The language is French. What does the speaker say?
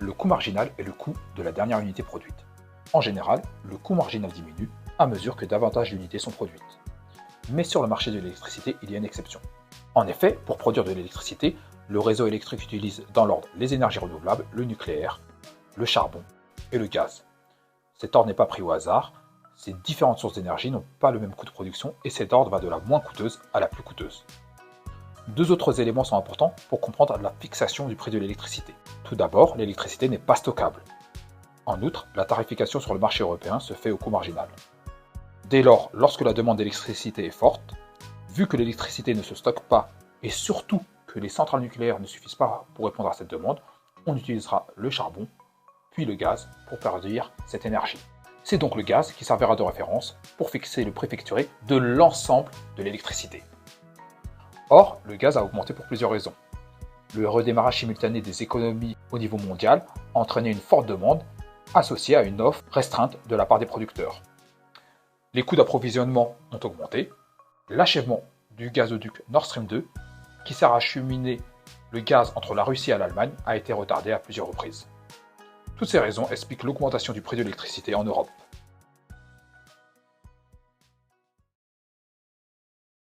Le coût marginal est le coût de la dernière unité produite. En général, le coût marginal diminue à mesure que davantage d'unités sont produites. Mais sur le marché de l'électricité, il y a une exception. En effet, pour produire de l'électricité, le réseau électrique utilise dans l'ordre les énergies renouvelables, le nucléaire, le charbon et le gaz. Cet ordre n'est pas pris au hasard, ces différentes sources d'énergie n'ont pas le même coût de production et cet ordre va de la moins coûteuse à la plus coûteuse. Deux autres éléments sont importants pour comprendre la fixation du prix de l'électricité. Tout d'abord, l'électricité n'est pas stockable. En outre, la tarification sur le marché européen se fait au coût marginal. Dès lors, lorsque la demande d'électricité est forte, vu que l'électricité ne se stocke pas et surtout que les centrales nucléaires ne suffisent pas pour répondre à cette demande, on utilisera le charbon, puis le gaz pour produire cette énergie. C'est donc le gaz qui servira de référence pour fixer le prix facturé de l'ensemble de l'électricité. Or, le gaz a augmenté pour plusieurs raisons. Le redémarrage simultané des économies au niveau mondial a entraîné une forte demande associée à une offre restreinte de la part des producteurs. Les coûts d'approvisionnement ont augmenté. L'achèvement du gazoduc Nord Stream 2, qui sert à acheminer le gaz entre la Russie et l'Allemagne, a été retardé à plusieurs reprises. Toutes ces raisons expliquent l'augmentation du prix de l'électricité en Europe.